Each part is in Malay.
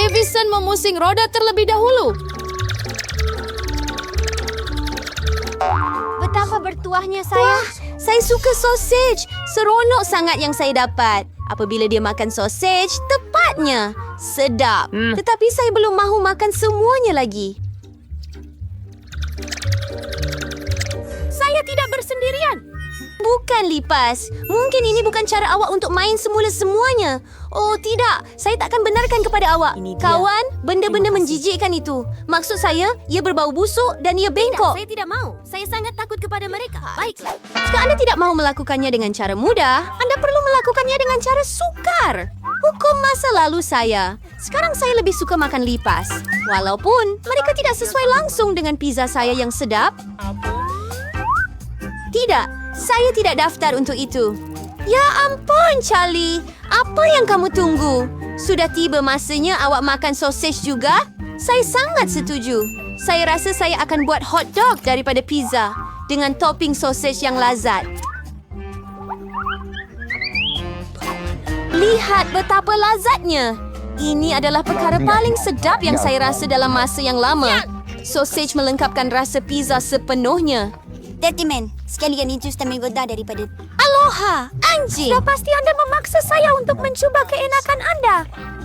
Davison memusing roda terlebih dahulu. Betapa bertuahnya saya. Saya suka sausage. Seronok sangat yang saya dapat. Apabila dia makan sausage, tepatnya. Sedap. Tetapi saya belum mahu makan semuanya lagi. Saya tidak bersendirian. Bukan, Lipas. Mungkin ini bukan cara awak untuk main semula semuanya. Oh, tidak. Saya takkan benarkan kepada awak. Kawan, benda-benda menjijikkan itu. Maksud saya, ia berbau busuk dan ia bengkok. Saya tidak mau. Saya sangat takut kepada mereka. Baiklah. Jika anda tidak mau melakukannya dengan cara mudah, anda perlu melakukannya dengan cara sukar. Hukum masa lalu saya. Sekarang saya lebih suka makan lipas. Walaupun mereka tidak sesuai langsung dengan pizza saya yang sedap. Tidak, saya tidak daftar untuk itu. Ya ampun, Charlie. Apa yang kamu tunggu? Sudah tiba masanya awak makan sosis juga? Saya sangat setuju. Saya rasa saya akan buat hot dog daripada pizza dengan topping sosis yang lazat. Lihat betapa lazatnya. Ini adalah perkara paling sedap yang saya rasa dalam masa yang lama. Sausage melengkapkan rasa pizza sepenuhnya. Dettiman, sekalian itu sudah menggoda daripada... Aloha, anjing! Sudah pasti Anda memaksa saya untuk mencoba keenakan Anda.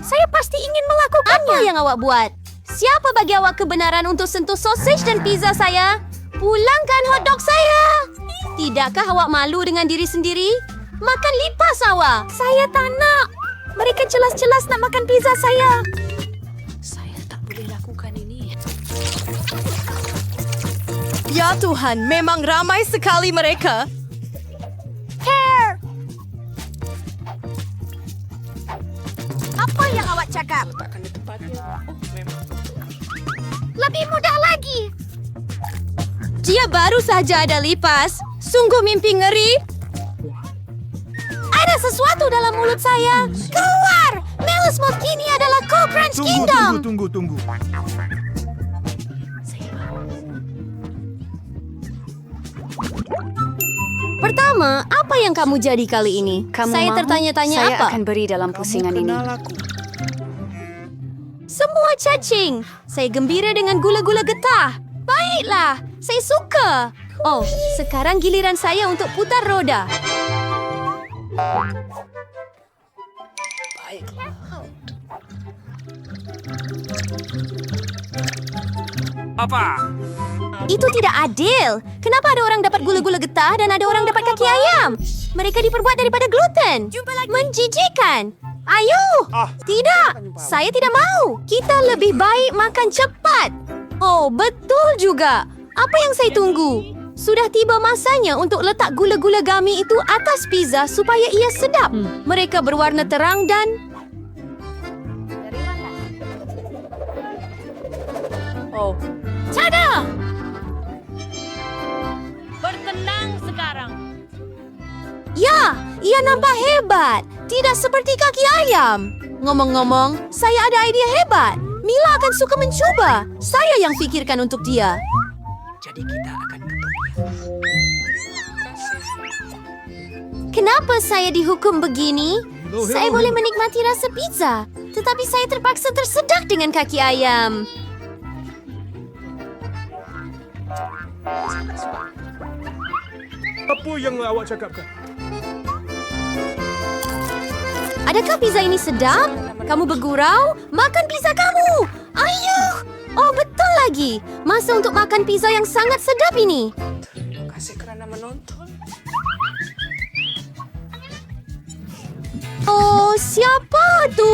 Saya pasti ingin melakukannya. Apa yang awak buat? Siapa bagi awak kebenaran untuk sentuh sausage dan pizza saya? Pulangkan hotdog saya! Tidakkah awak malu dengan diri sendiri? Makan lipas awak! Saya tak nak. Mereka jelas-jelas nak makan pizza saya. Saya tak boleh lakukan ini. Ya Tuhan, memang ramai sekali mereka. Hair. Apa yang awak cakap? Lebih mudah lagi. Dia baru saja ada lipas. Sungguh mimpi ngeri. Ada sesuatu dalam mulut saya. Keluar! Melis Moth kini adalah Co-Crunch Kingdom. Tunggu. Pertama, apa yang kamu jadi kali ini? Saya tertanya-tanya Saya apa? akan beri dalam pusingan ini. Semua cacing. Saya gembira dengan gula-gula getah. Baiklah, saya suka. Oh, sekarang giliran saya untuk putar roda. Apa? Itu tidak adil. Kenapa ada orang dapat gula-gula getah dan ada orang dapat kaki ayam? Mereka diperbuat daripada gluten. Menjijikan. Ayo! Tidak, saya tidak mau. Kita lebih baik makan cepat. Oh, betul juga. Apa yang saya tunggu? Sudah tiba masanya untuk letak gula-gula gummy itu atas pizza supaya ia sedap. Mereka berwarna terang dan... Oh, Tada! Ya, ia nampak hebat. Tidak seperti kaki ayam. Ngomong-ngomong, saya ada idea hebat. Mila akan suka mencoba. Saya yang fikirkan untuk dia. Jadi kita akan Kenapa saya dihukum begini? Saya boleh menikmati rasa pizza, tetapi saya terpaksa tersedak dengan kaki ayam. Apa yang awak cakapkan? Adakah pizza ini sedap? Kamu bergurau? Makan pizza kamu! Ayuh! Oh, betul lagi. Masa untuk makan pizza yang sangat sedap ini. Terima kasih kerana menonton. Oh, siapa tu?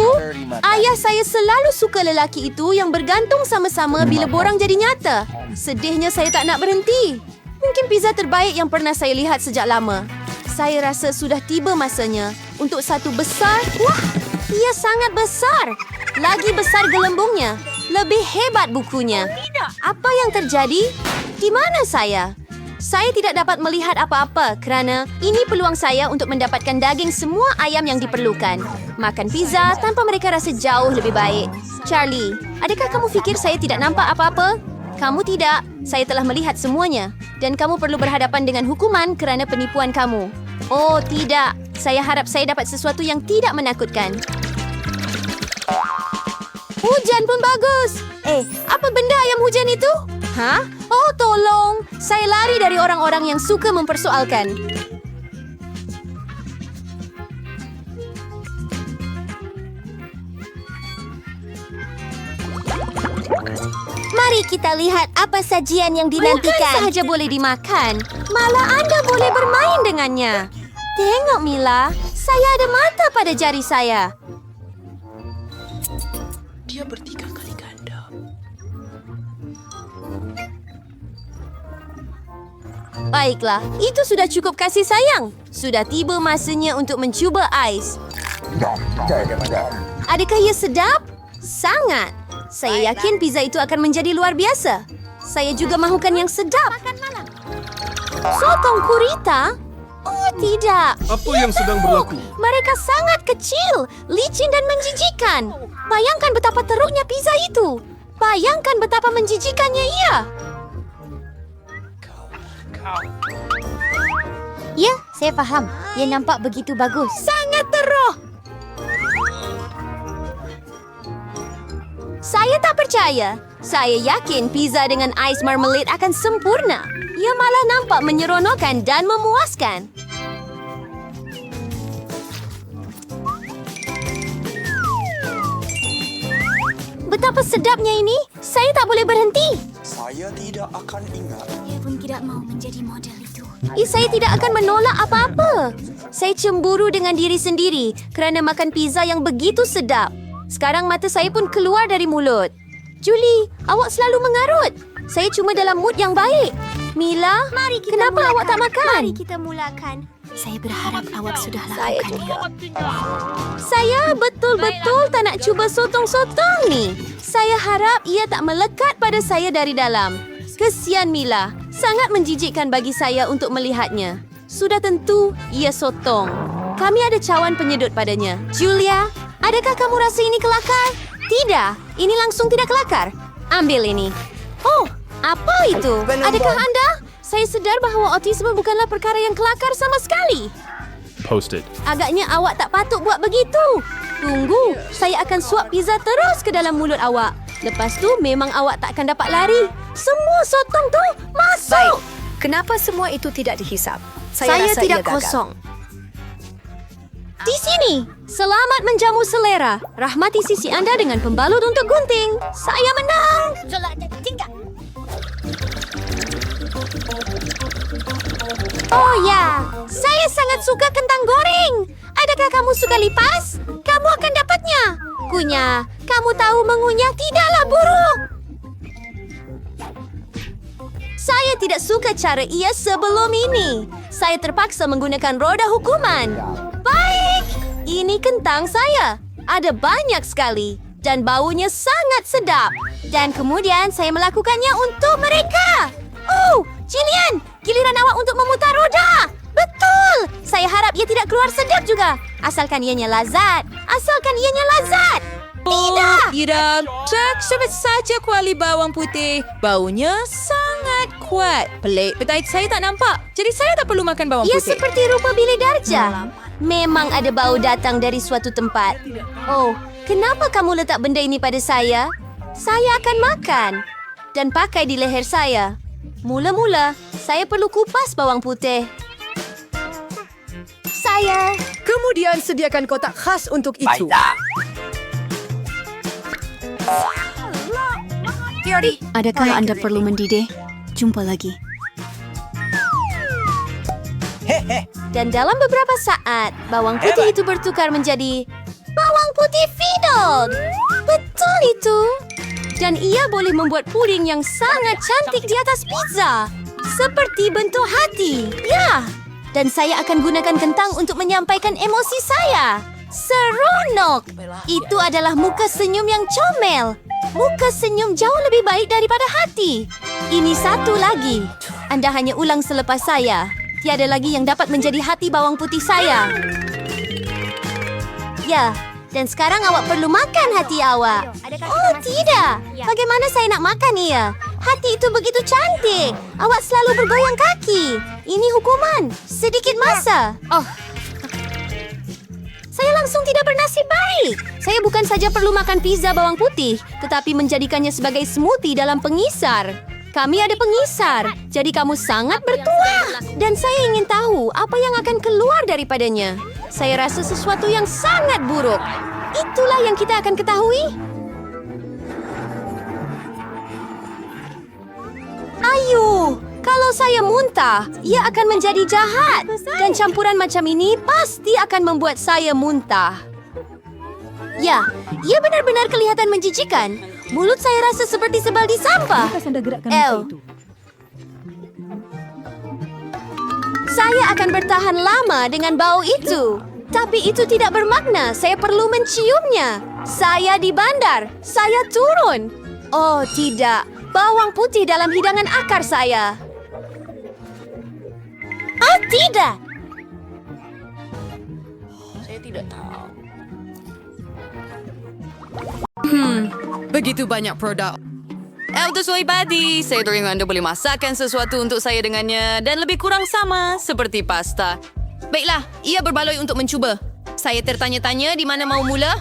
Ayah saya selalu suka lelaki itu yang bergantung sama-sama bila borang jadi nyata. Sedihnya saya tak nak berhenti. Mungkin pizza terbaik yang pernah saya lihat sejak lama. Saya rasa sudah tiba masanya untuk satu besar. Wah, ia sangat besar. Lagi besar gelembungnya. Lebih hebat bukunya. Apa yang terjadi? Di mana saya? Saya tidak dapat melihat apa-apa kerana ini peluang saya untuk mendapatkan daging semua ayam yang diperlukan. Makan pizza tanpa mereka rasa jauh lebih baik. Charlie, adakah kamu fikir saya tidak nampak apa-apa? Kamu tidak. Saya telah melihat semuanya. Dan kamu perlu berhadapan dengan hukuman kerana penipuan kamu. Oh, tidak. Saya harap saya dapat sesuatu yang tidak menakutkan. Oh, Hujan pun bagus. Apa benda ayam hujan itu? Hah? Oh, tolong. Saya lari dari orang-orang yang suka mempersoalkan. Mari kita lihat apa sajian yang Bukan dinantikan. sahaja boleh dimakan, malah Anda boleh bermain dengannya. Tengok, Mila. Saya ada mata pada jari saya. Dia bertiga kali ganda. Baiklah, itu sudah cukup kasih sayang. Sudah tiba masanya untuk mencuba ais. Adakah ia sedap? Sangat. Saya yakin pizza itu akan menjadi luar biasa. Saya juga mahukan yang sedap. Sotong kurita? Oh, tidak. Apa yang sedang berlaku? Mereka sangat kecil, licin dan menjijikan. Bayangkan betapa teruknya pizza itu. Bayangkan betapa menjijikannya ia. Ya, saya faham. Ia nampak begitu bagus. Sangat teruk. Saya tak percaya. Saya yakin pizza dengan ais marmalade akan sempurna. Ia malah nampak menyeronokkan dan memuaskan. Betapa sedapnya ini. Saya tak boleh berhenti. Saya tidak akan ingat. Saya pun tidak mau menjadi model itu. Saya tidak akan menolak apa-apa. Saya cemburu dengan diri sendiri kerana makan pizza yang begitu sedap. Sekarang mata saya pun keluar dari mulut. Julie, awak selalu mengarut. Saya cuma dalam mood yang baik. Mila, kenapa awak tak makan? Mari kita mulakan. Saya berharap awak sudah lakukannya. Saya betul-betul tak nak cuba sotong-sotong ni. Saya harap ia tak melekat pada saya dari dalam. Kesian Mila. Sangat menjijikkan bagi saya untuk melihatnya. Sudah tentu ia sotong. Kami ada cawan penyedut padanya. Julia, adakah kamu rasa ini kelakar? Tidak, ini langsung tidak kelakar. Ambil ini. Oh, apa itu? Adakah Anda? Saya sedar bahawa autisme bukanlah perkara yang kelakar sama sekali. Posted. Agaknya awak tak patut buat begitu. Tunggu, saya akan suap pizza terus ke dalam mulut awak. Lepas tu memang awak tak akan dapat lari. Semua sotong tu masuk. Kenapa semua itu tidak dihisap? Saya rasa tidak ia gagal. kosong. Di sini, selamat menjamu selera. Rahmati sisi Anda dengan pembalut untuk gunting. Saya menang. Oh ya, saya sangat suka kentang goreng. Adakah kamu suka lipas? Kamu akan dapatnya. Kunyah, kamu tahu mengunyah tidaklah buruk. Saya tidak suka cara ia sebelum ini. Saya terpaksa menggunakan roda hukuman. Baik, ini kentang saya. Ada banyak sekali. Dan baunya sangat sedap. Dan kemudian saya melakukannya untuk mereka. Oh, Jillian, giliran awak untuk memutar roda. Betul. Saya harap ia tidak keluar sedap juga. Asalkan ianya lazat. Asalkan ianya lazat. Tidak. Tidak. Cek sebut saja kuali bawang putih. Baunya sangat kuat. Pelik, betul saya tak nampak. Jadi saya tak perlu makan bawang Ia putih. seperti rupa bilik darjah. Memang ada bau datang dari suatu tempat. Oh, kenapa kamu letak benda ini pada saya? Saya akan makan. Dan pakai di leher saya. Mula-mula, saya perlu kupas bawang putih. Saya... Kemudian sediakan kotak khas untuk itu. Adakah Anda perlu mendidih? Jumpa lagi. Dan dalam beberapa saat, bawang putih itu bertukar menjadi bawang putih Fiddle. Betul itu. Dan ia boleh membuat puding yang sangat cantik di atas pizza. Seperti bentuk hati. Ya. Dan saya akan gunakan kentang untuk menyampaikan emosi saya. Seronok. Itu adalah muka senyum yang comel. Muka senyum jauh lebih baik daripada hati. Ini satu lagi. Anda hanya ulang selepas saya. Tiada lagi yang dapat menjadi hati bawang putih saya. Ya, dan sekarang awak perlu makan hati awak. Oh, tidak. Bagaimana saya nak makan ia? Hati itu begitu cantik. Awak selalu bergoyang kaki. Ini hukuman. Sedikit masa. Oh. Saya langsung tidak bernasib baik. Saya bukan saja perlu makan pizza bawang putih, tetapi menjadikannya sebagai smoothie dalam pengisar. Kami ada pengisar, jadi kamu sangat bertuah. Dan saya ingin tahu apa yang akan keluar daripadanya. Saya rasa sesuatu yang sangat buruk. Itulah yang kita akan ketahui. Ayo, kalau saya muntah, ia akan menjadi jahat. Dan campuran macam ini pasti akan membuat saya muntah. Ya, ia benar-benar kelihatan menjijikan. Mulut saya rasa seperti sebaldi sampah. Saya akan bertahan lama dengan bau itu. Tapi itu tidak bermakna. Saya perlu menciumnya. Saya di bandar. Saya turun. Oh, tidak. Bawang putih dalam hidangan akar saya. Oh, tidak. Begitu banyak produk. Itu sesuai badi. Saya teringat Anda boleh masakkan sesuatu untuk saya dengannya dan lebih kurang sama seperti pasta. Baiklah, ia berbaloi untuk mencuba. Saya tertanya-tanya di mana mau mula.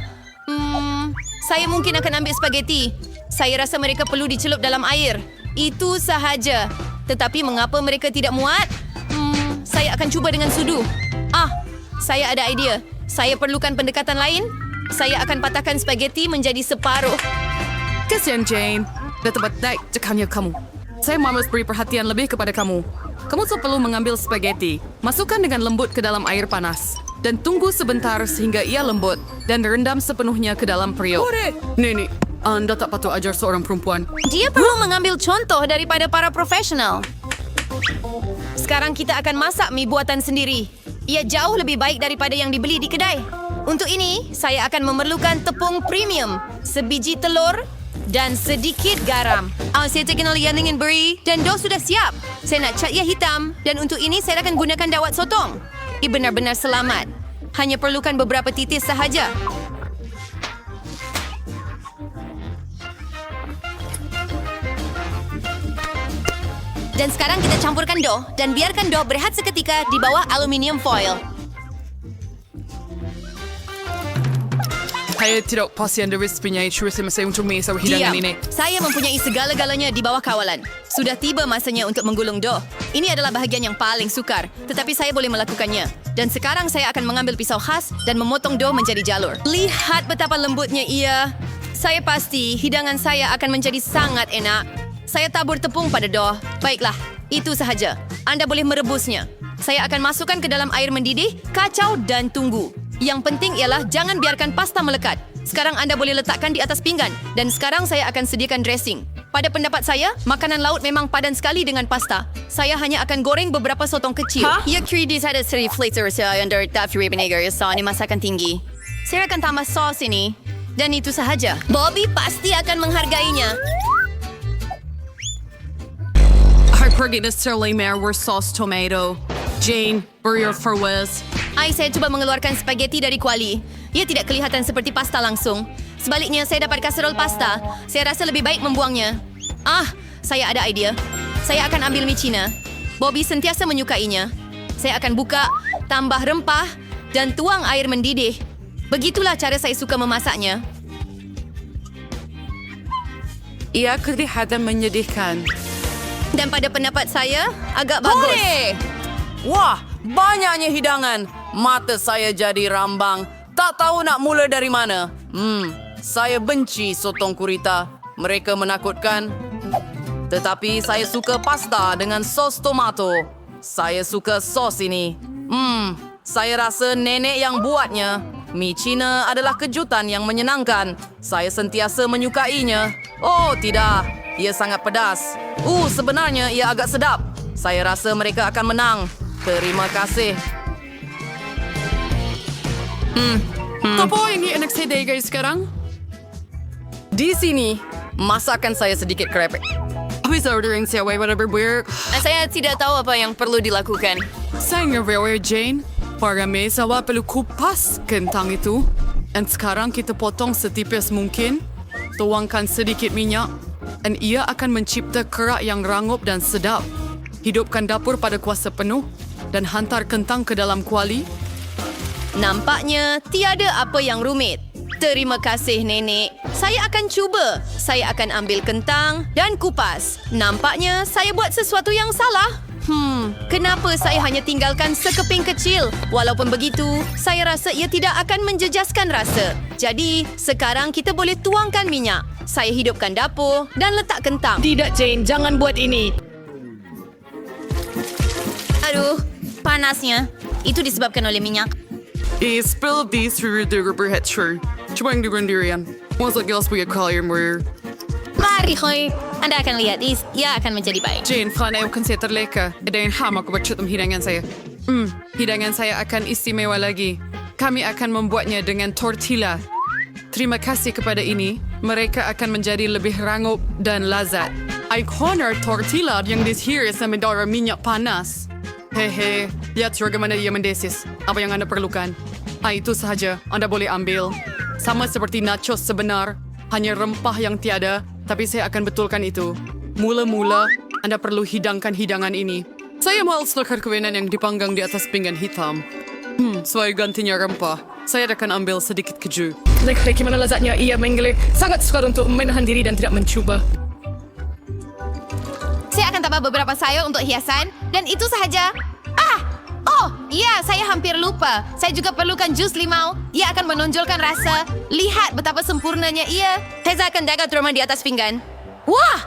Saya mungkin akan ambil spaghetti. Saya rasa mereka perlu dicelup dalam air. Itu sahaja. Tetapi mengapa mereka tidak muat? Saya akan cuba dengan sudu. Saya ada idea. Saya perlukan pendekatan lain. Saya akan patahkan spaghetti menjadi separuh. Kesian Jane. Dah tempat naik cekannya kamu. Saya mahu beri perhatian lebih kepada kamu. Kamu perlu mengambil spaghetti, masukkan dengan lembut ke dalam air panas, dan tunggu sebentar sehingga ia lembut dan rendam sepenuhnya ke dalam periuk. Nenek, Anda tak patut ajar seorang perempuan. Dia perlu mengambil contoh daripada para profesional. Sekarang kita akan masak mie buatan sendiri. Ia jauh lebih baik daripada yang dibeli di kedai. Untuk ini, saya akan memerlukan tepung premium, sebiji telur, dan sedikit garam. Saya terkenal yang ingin beri dan dough sudah siap. Saya nak cat ia hitam dan untuk ini saya akan gunakan dawat sotong. Ia benar-benar selamat. Hanya perlukan beberapa titis sahaja. Dan sekarang kita campurkan dough dan biarkan dough berehat seketika di bawah aluminium foil. Saya tidak pasti Anda mempunyai cerita saya untuk mengisar hidangan ini. Saya mempunyai segala-galanya di bawah kawalan. Sudah tiba masanya untuk menggulung dough. Ini adalah bahagian yang paling sukar, tetapi saya boleh melakukannya. Dan sekarang saya akan mengambil pisau khas dan memotong dough menjadi jalur. Lihat betapa lembutnya ia. Saya pasti hidangan saya akan menjadi sangat enak. Saya tabur tepung pada dough. Baiklah, itu sahaja. Anda boleh merebusnya. Saya akan masukkan ke dalam air mendidih, kacau dan tunggu. Yang penting ialah jangan biarkan pasta melekat. Sekarang anda boleh letakkan di atas pinggan. Dan sekarang saya akan sediakan dressing. Pada pendapat saya, makanan laut memang padan sekali dengan pasta. Saya hanya akan goreng beberapa sotong kecil. Ya, kiri ada seri flavor saya under taffy vinegar. Ini masakan tinggi. Saya akan tambah sos ini. Dan itu sahaja. Bobby pasti akan menghargainya. Saya pergi ke Sterlimer sauce tomato. Jane, beri farwes. Saya coba mengeluarkan spaghetti dari kuali. Ia tidak kelihatan seperti pasta langsung. Sebaliknya, saya dapat kaserol pasta. Saya rasa lebih baik membuangnya. Saya ada idea. Saya akan ambil mie Cina. Bobby sentiasa menyukainya. Saya akan buka, tambah rempah, dan tuang air mendidih. Begitulah cara saya suka memasaknya. Ia kelihatan menyedihkan. Dan pada pendapat saya, agak bagus. Wah, banyaknya hidangan. Mata saya jadi rambang. Tak tahu nak mula dari mana. Saya benci sotong gurita. Mereka menakutkan. Tetapi saya suka pasta dengan sos tomato. Saya suka sos ini. Saya rasa nenek yang buatnya. Mie Cina adalah kejutan yang menyenangkan. Saya sentiasa menyukainya. Oh, tidak. Ia sangat pedas. Sebenarnya ia agak sedap. Saya rasa mereka akan menang. Terima kasih. Apa yang enak saya guys sekarang? Di sini, masakan saya sedikit krepek. Habis ordering saya whatever weird. Saya tidak tahu apa yang perlu dilakukan. Saya nge-reward Jane. Para mesawa perlu kupas kentang itu. Dan sekarang kita potong setipis mungkin. Tuangkan sedikit minyak. Dan ia akan mencipta kerak yang rangup dan sedap. Hidupkan dapur pada kuasa penuh. Dan hantar kentang ke dalam kuali. Nampaknya tiada apa yang rumit. Terima kasih, Nenek. Saya akan cuba. Saya akan ambil kentang dan kupas. Nampaknya saya buat sesuatu yang salah. Kenapa saya hanya tinggalkan sekeping kecil? Walaupun begitu, saya rasa ia tidak akan menjejaskan rasa. Jadi, sekarang kita boleh tuangkan minyak. Saya hidupkan dapur dan letak kentang. Tidak, Jane. Jangan buat ini. Aduh, panasnya. Itu disebabkan oleh minyak. Spill these through the rubber head shirt. Coba yang diberdirian. Masuk gelas punya kalian mer. Mari, Hoy. Anda akan lihat, ia akan menjadi baik. Jane, karena bukan saya terleka. Ada yang ham aku bercut hidangan saya. Hidangan saya akan istimewa lagi. Kami akan membuatnya dengan tortilla. Terima kasih kepada ini, mereka akan menjadi lebih rangup dan lazat. I corner tortilla yang dihiris sama darah minyak panas. Hehe, lihat bagaimana ia mendesis. Apa yang anda perlukan? Itu sahaja, anda boleh ambil. Sama seperti nachos sebenar, hanya rempah yang tiada, tapi saya akan betulkan itu. Mula-mula, anda perlu hidangkan hidangan ini. Saya mahal snooker kewenan yang dipanggang di atas pinggan hitam. Sebagai gantinya rempah, saya akan ambil sedikit keju. Bagaimana lazatnya ia menggele. Sangat sukar untuk menahan diri dan tidak mencuba. Saya akan tambah beberapa sayur untuk hiasan dan itu sahaja. Oh, ya, saya hampir lupa. Saya juga perlukan jus limau. Ia akan menonjolkan rasa. Lihat betapa sempurnanya ia. Heza akan jaga trauma di atas pinggan. Wah!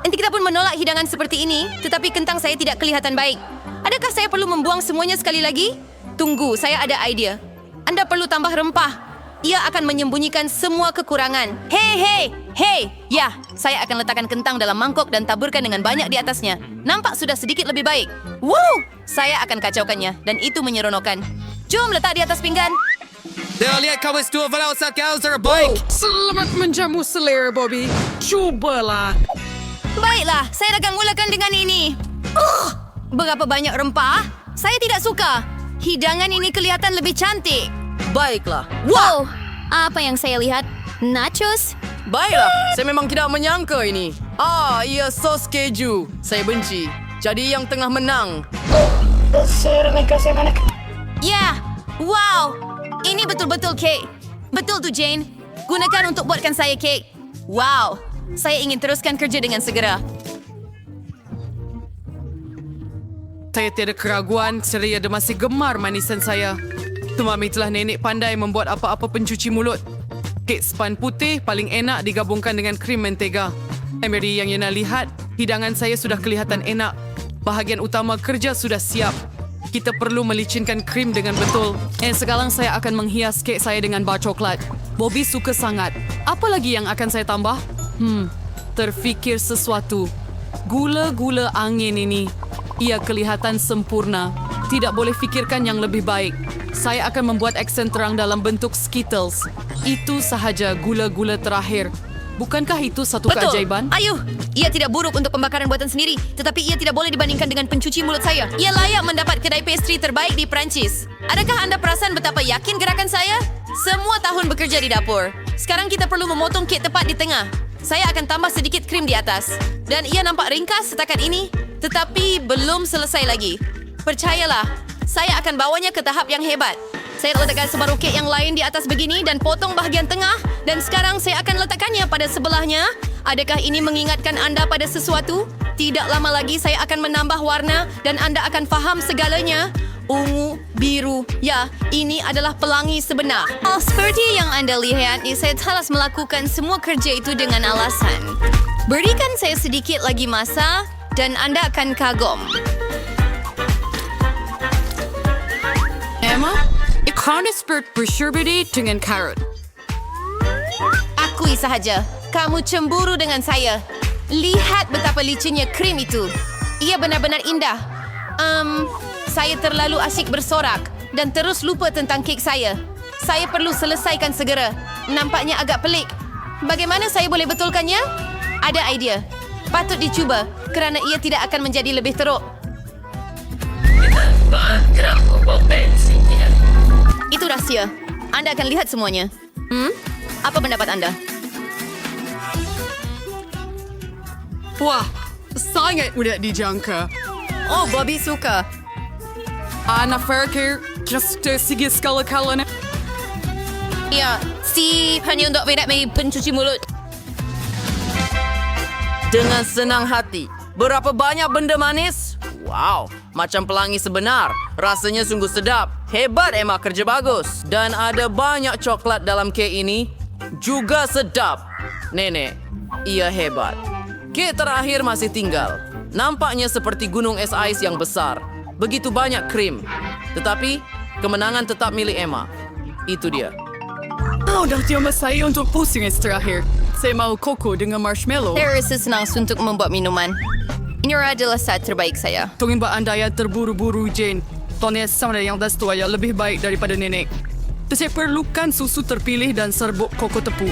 Nanti kita pun menolak hidangan seperti ini, tetapi kentang saya tidak kelihatan baik. Adakah saya perlu membuang semuanya sekali lagi? Tunggu, saya ada idea. Anda perlu tambah rempah. Ia akan menyembunyikan semua kekurangan. Hei! Ya, saya akan letakkan kentang dalam mangkok dan taburkan dengan banyak di atasnya. Nampak sudah sedikit lebih baik. Wow! Saya akan kacaukannya dan itu menyeronokkan. Jom letak di atas pinggan. Lihat kamu dua verasa kau terbaik. Selamat menjamu selera, Bobby. Cubalah. Baiklah, saya akan mulakan dengan ini. Berapa banyak rempah? Saya tidak suka. Hidangan ini kelihatan lebih cantik. Baiklah. Wow! Apa yang saya lihat? Nachos? Baiklah, saya memang tidak menyangka ini. Ia sos keju. Saya benci. Jadi yang tengah menang. Ya, wow. Ini betul-betul kek. Betul tu, Jane. Gunakan untuk buatkan saya kek. Wow. Saya ingin teruskan kerja dengan segera. Saya tiada keraguan, saya masih gemar manisan saya. Tumami telah nenek pandai membuat apa-apa pencuci mulut. Kek span putih paling enak digabungkan dengan krim mentega. Emery yang Yana lihat, hidangan saya sudah kelihatan enak. Bahagian utama kerja sudah siap. Kita perlu melicinkan krim dengan betul. Sekarang saya akan menghias kek saya dengan bar coklat. Bobby suka sangat. Apa lagi yang akan saya tambah? Terfikir sesuatu. Gula-gula angin ini. Ia kelihatan sempurna. Tidak boleh fikirkan yang lebih baik. Saya akan membuat aksen terang dalam bentuk Skittles. Itu sahaja gula-gula terakhir. Bukankah itu satu keajaiban? Ayuh, ia tidak buruk untuk pembakaran buatan sendiri, tetapi ia tidak boleh dibandingkan dengan pencuci mulut saya. Ia layak mendapat kedai pastry terbaik di Perancis. Adakah anda perasan betapa yakin gerakan saya? Semua tahun bekerja di dapur. Sekarang kita perlu memotong kek tepat di tengah. Saya akan tambah sedikit krim di atas. Dan ia nampak ringkas setakat ini, tetapi belum selesai lagi. Percayalah, saya akan bawanya ke tahap yang hebat. Saya letakkan separuh kek yang lain di atas begini dan potong bahagian tengah. Dan sekarang saya akan letakkannya pada sebelahnya. Adakah ini mengingatkan anda pada sesuatu? Tidak lama lagi saya akan menambah warna dan anda akan faham segalanya. Ungu, biru. Ya, ini adalah pelangi sebenar. Seperti yang anda lihat, saya telah melakukan semua kerja itu dengan alasan. Berikan saya sedikit lagi masa dan anda akan kagum. Emma, ikan seperti bersherbeti dengan karot. Akui sahaja, kamu cemburu dengan saya. Lihat betapa licinnya krim itu. Ia benar-benar indah. Saya terlalu asyik bersorak dan terus lupa tentang kek saya. Saya perlu selesaikan segera. Nampaknya agak pelik. Bagaimana saya boleh betulkannya? Ada idea. Patut dicuba kerana ia tidak akan menjadi lebih teruk. Itu rahsia. Anda akan lihat semuanya. Apa pendapat anda? Wah, sangat mudah dijangka. Oh, Bobby suka. Ana fikir Just sige sekala-kalanya. Ya, Steve hanya untuk berak pencuci mulut. Dengan senang hati. Berapa banyak benda manis? Wow, macam pelangi sebenar. Rasanya sungguh sedap. Hebat Emma, kerja bagus. Dan ada banyak coklat dalam kek ini. Juga sedap. Nenek, ia hebat. Kek terakhir masih tinggal. Nampaknya seperti gunung es ais yang besar. Begitu banyak krim. Tetapi, kemenangan tetap milik Emma. Itu dia. Dah tiada saya untuk pusing es terakhir. Saya mau koko dengan marshmallow. Saya rasa senang untuk membuat minuman. Ini adalah saat terbaik saya. Tunggu anda yang terburu-buru, Jane. Tonya sama yang dah tua ya lebih baik daripada nenek. Saya perlukan susu terpilih dan serbuk koko tepu.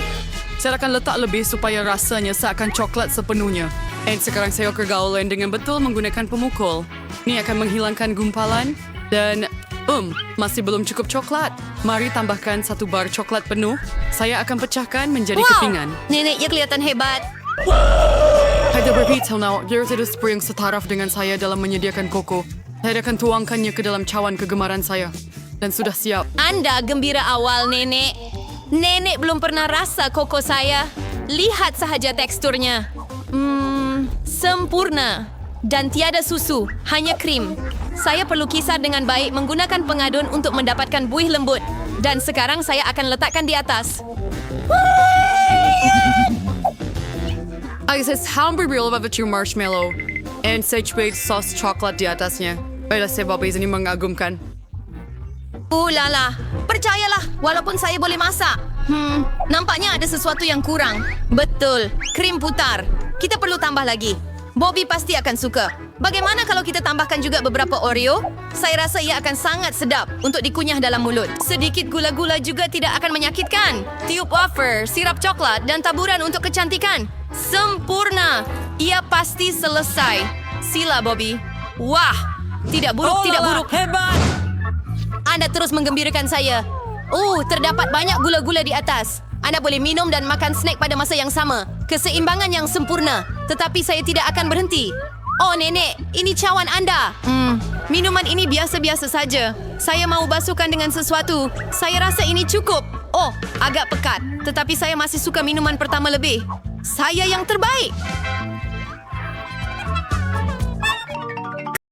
Saya akan letak lebih supaya rasanya seakan coklat sepenuhnya. Dan sekarang saya pergaulan dengan betul menggunakan pemukul. Ini akan menghilangkan gumpalan dan masih belum cukup coklat. Mari tambahkan 1 bar coklat penuh. Saya akan pecahkan menjadi kepingan. Neneknya kelihatan hebat. Saya beritahu now, dia tidak seperti yang setaraf dengan saya dalam menyediakan koko. Saya akan tuangkannya ke dalam cawan kegemaran saya. Dan sudah siap. Anda gembira awal, Nenek. Nenek belum pernah rasa koko saya. Lihat sahaja teksturnya. Sempurna. Dan tiada susu, hanya krim. Saya perlu kisar dengan baik menggunakan pengadun untuk mendapatkan buih lembut. Dan sekarang saya akan letakkan di atas. Saya hampir barbecue marshmallow. And saya cuba sos coklat di atasnya. Baiklah sebab ini mengagumkan. Lala, percayalah, walaupun saya boleh masak. Nampaknya ada sesuatu yang kurang. Betul, krim putar. Kita perlu tambah lagi. Bobby pasti akan suka. Bagaimana kalau kita tambahkan juga beberapa Oreo? Saya rasa ia akan sangat sedap untuk dikunyah dalam mulut. Sedikit gula-gula juga tidak akan menyakitkan. Tiup wafer, sirap coklat, dan taburan untuk kecantikan. Sempurna. Ia pasti selesai. Sila, Bobby. Wah, tidak buruk, tidak buruk. Hebat! Anda terus menggembirakan saya. Terdapat banyak gula-gula di atas. Anda boleh minum dan makan snack pada masa yang sama. Keseimbangan yang sempurna. Tetapi saya tidak akan berhenti. Oh, Nenek, ini cawan Anda. Minuman ini biasa-biasa saja. Saya mau basuhkan dengan sesuatu. Saya rasa ini cukup. Oh, agak pekat. Tetapi saya masih suka minuman pertama lebih. Saya yang terbaik.